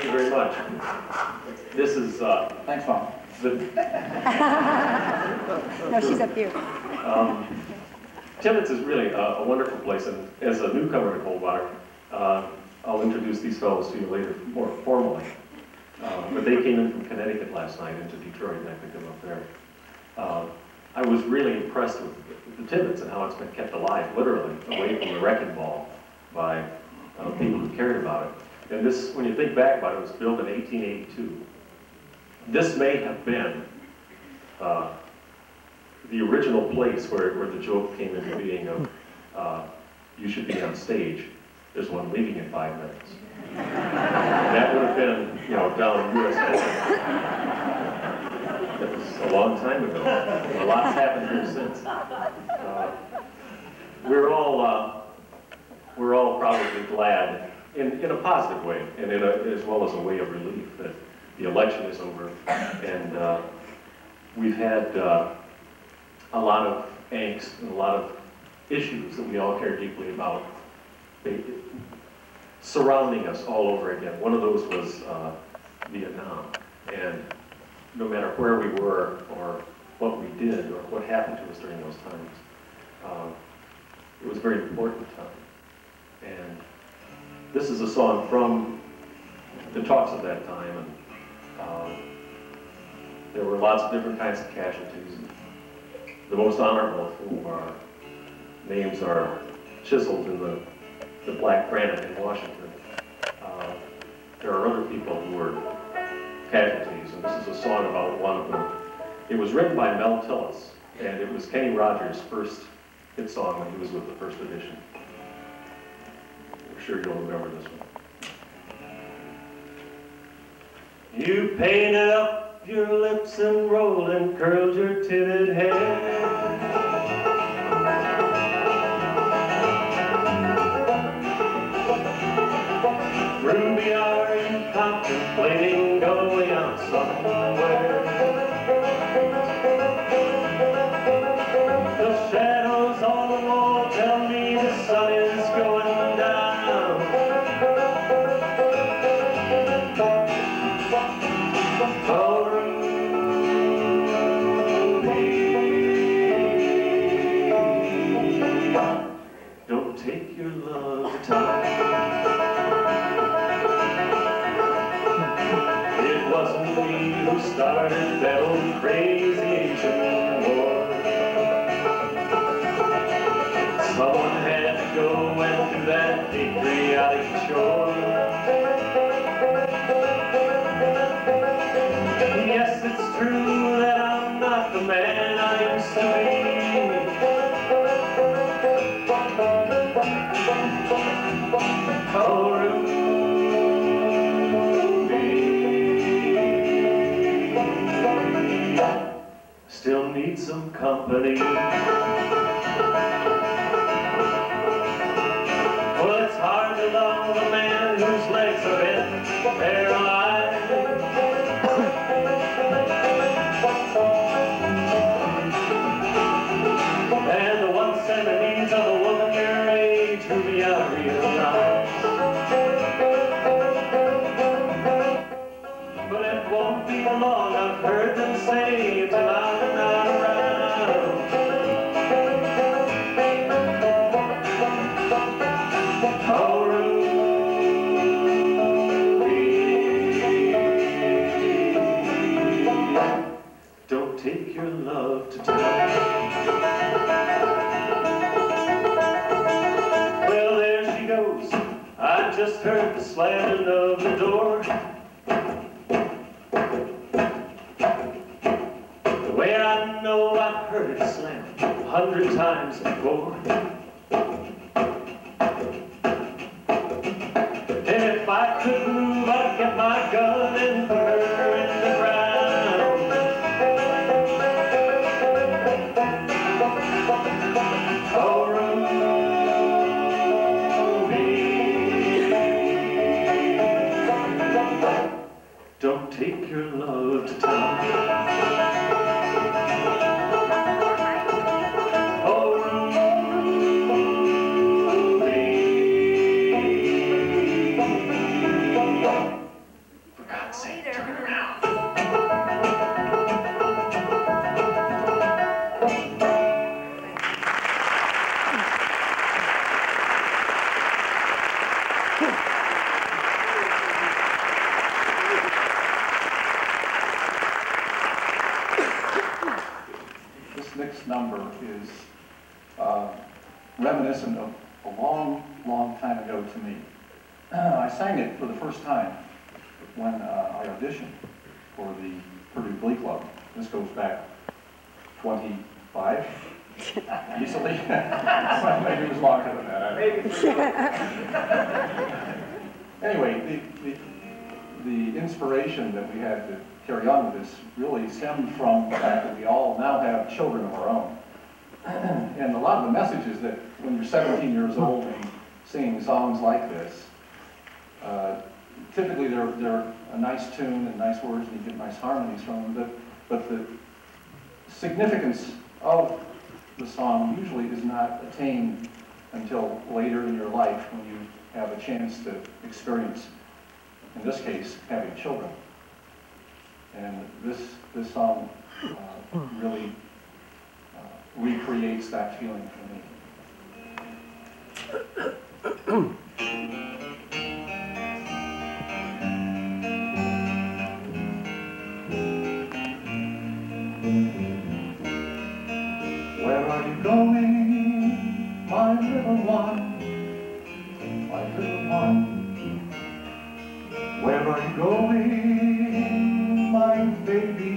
you very much. This is thanks, Mom. No, she's up here. Timmins is really a wonderful place, and as a newcomer to Coldwater, I'll introduce these fellows to you later more formally. But they came in from Connecticut last night into Detroit, and I picked them up there. I was really impressed with the Timmins and how it's been kept alive, literally, away from the wrecking ball by people who cared about it. And this, when you think back about it, it was built in 1882. This may have been the original place where the joke came into being of you should be on stage. There's one leaving in 5 minutes. That would have been, you know, down U.S. That was a long time ago. A lot's happened here since. We're all probably glad, in a positive way, and as well as a way of relief, that the election is over, and we've had a lot of angst and a lot of issues that we all care deeply about surrounding us all over again. One of those was Vietnam, and no matter where we were or what we did or what happened to us during those times, it was a very important time. And this is a song from the talks of that time, and there were lots of different kinds of casualties. The most honorable of whom our names are chiseled in the black granite in Washington. There are other people who were casualties, and this is a song about one of them. It was written by Mel Tillis, and it was Kenny Rogers' first hit song when he was with the First Edition. I'm sure you'll remember this one. You painted up your lips and rolled and curled your tinted hair. Ruby, are you contemplating going out somewhere? The shadows on the wall tell me the sun is going down. Oh, Ruby, don't take your love to town. Who started that old crazy ancient war? Someone had to go and do that patriotic chore. Yes, it's true that I'm not the man I used to be. Oh, still need some company. Well, it's hard to love a man whose legs are bent, paralyzed. And the wants and the needs of a woman your age, Ruby, I realize. But it won't be long, I've heard them say, till I'm not around. Oh, Ruby, don't take your love to town. Well, there she goes. I just heard the slamming of the door. I know I've heard it slam 100 times before. And if I could move, I'd get my gun and put her in the ground. Oh, Ruby, don't take your love to town. Oh, next number is reminiscent of a long, long time ago to me. I sang it for the first time when I auditioned for the Purdue Glee Club. This goes back 25, easily. Maybe it was longer than that. Anyway, the inspiration that we had to carry on with this really stemmed from the fact that we all now have children of our own. And a lot of the messages that when you're 17 years old and singing songs like this, typically they're a nice tune and nice words and you get nice harmonies from them, but the significance of the song usually is not attained until later in your life when you have a chance to experience, in this case, having children. And this song really recreates that feeling for me. Where are you going, my little one? My little one. Where are you going, my baby,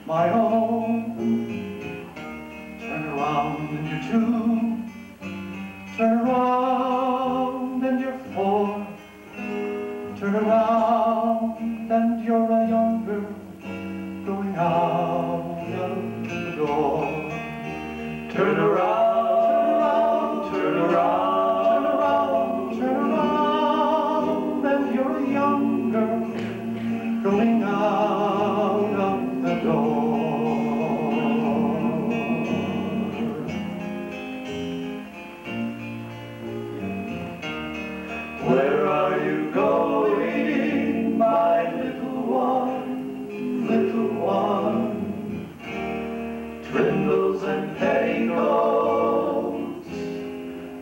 my own? Turn around and you're two. Turn around and you're four. Turn around and you're a young girl going out of the door. Turn around, turn around, turn around, and you're a young girl going out of the door. Where are you going, my little one, little one? Trindles and petticoats,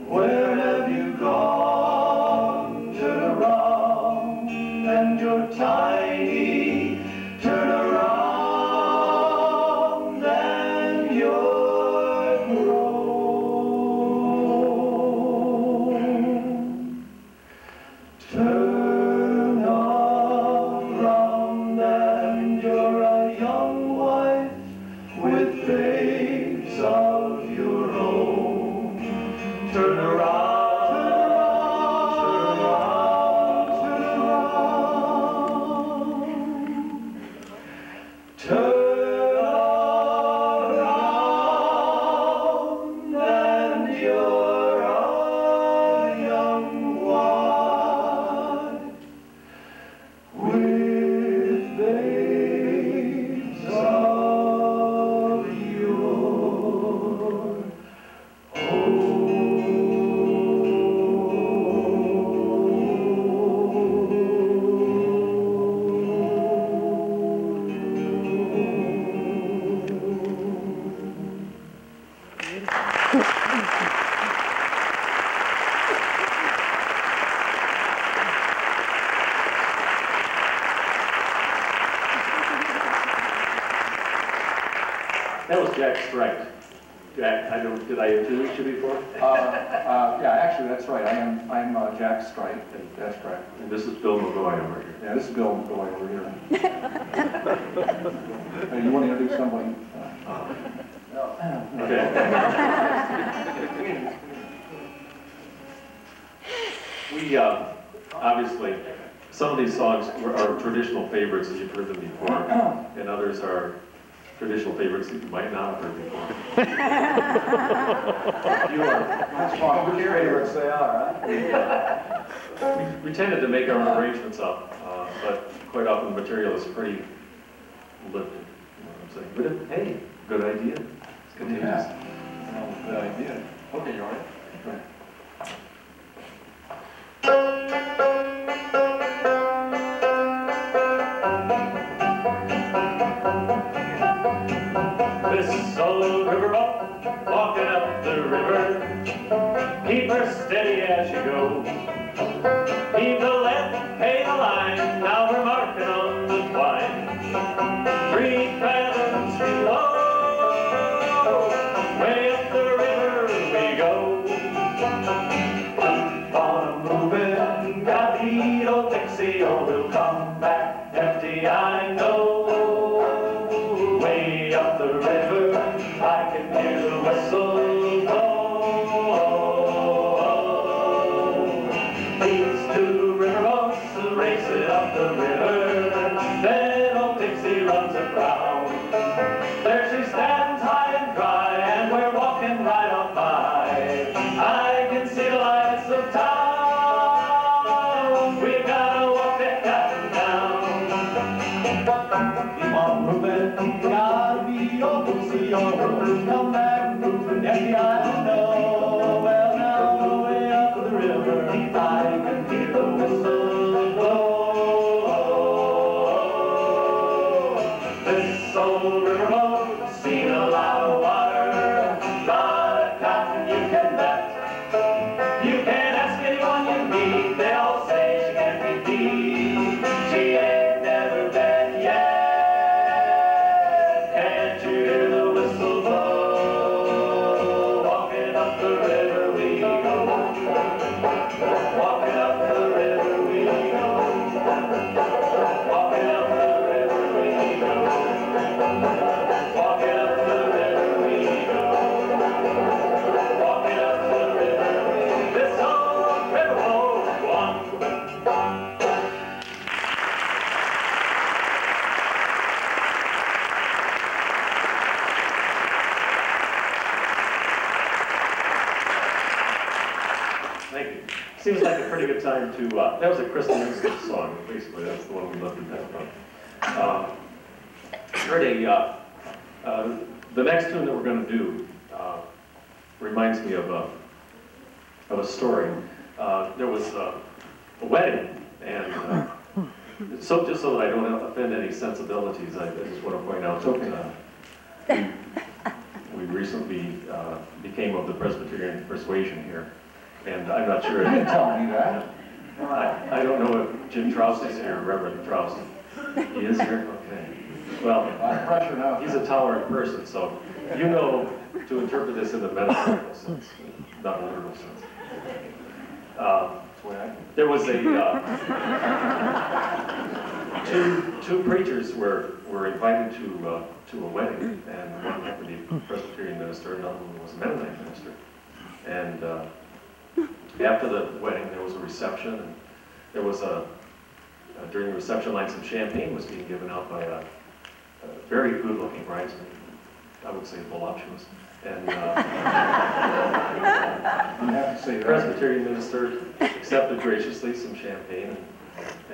where have you gone? Turn around and you're tiny. Turn around and you're grown. Turn around and you're a young wife with babes of your own. Turn around, turn around, turn around, turn around, and you're a young wife with babes of your That was Jack Strike. Jack, did I introduce you before? Yeah, actually, that's right. I'm Jack Strike. That's correct. And this is Bill McGoy over here. Yeah, this is Bill McGoy over here. Hey, you want to introduce somebody? Okay. We, obviously, some of these songs are traditional favorites as you've heard them before, and others are traditional favorites that you might not have heard before. You are. That's fine. Which favorites they are, huh? We tended to make our own arrangements up, but quite often the material is pretty lifted. You know what I'm saying? But hey, good idea. It's contagious. Yeah. Well, good idea. Okay, you all right? Go ahead. This old riverboat walking up the river, keep her steady as you go. Heave the left, pay the line, now we're marking on the twine. 3 fathoms below. go, come back, empty I know. Well, now way up the river, I can hear the whistle blow. This old river seen a lot of water, lot of cotton you can bet. You can ask anyone you meet, they all say she can't be beat. She ain't never been yet. Can't you hear the whistle blow? Walking up the river we go. Walking up the river we go. Walking up the river we go. Walking up the river we go. Walking up the river we go. This old river holds one. Thank you. Seems like a pretty good time to, that was a Christian Institute song, basically, that's the one we left in that from. Heard the next tune that we're going to do reminds me of a story. There was a wedding, and so just so that I don't offend any sensibilities, I just want to point out that we recently became of the Presbyterian persuasion here. And I'm not sure. You didn't tell me that. I don't know if Jim Troust is here, Reverend Troust. He is here? Okay. Well, Pressure now. he's a tolerant person, so you know to interpret this in the metaphorical sense, not a literal sense. There was two preachers were invited to a wedding, and one happened to be a Presbyterian minister, another one was a Mennonite minister. And after the wedding, there was a reception, and there was during the reception line, some champagne was being given out by a very good-looking bridesmaid. I would say voluptuous. And You have to say that. Presbyterian minister accepted graciously some champagne,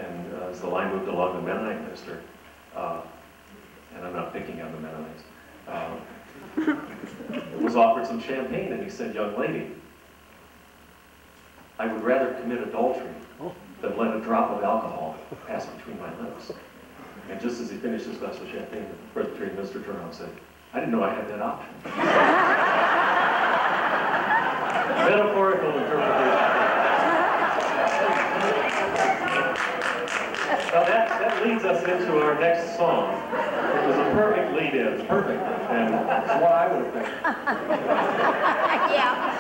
and as the line moved along, the Mennonite minister, and I'm not picking on the Mennonites, was offered some champagne, and he said, "Young lady, I would rather commit adultery than let a drop of alcohol pass between my lips." And just as he finished his glass of champagne, the Presbyterian minister turned around and said, "I didn't know I had that option." Metaphorical interpretation. Well, that leads us into our next song. It was a perfect lead-in. Perfect. And That's what I would have picked. Yeah.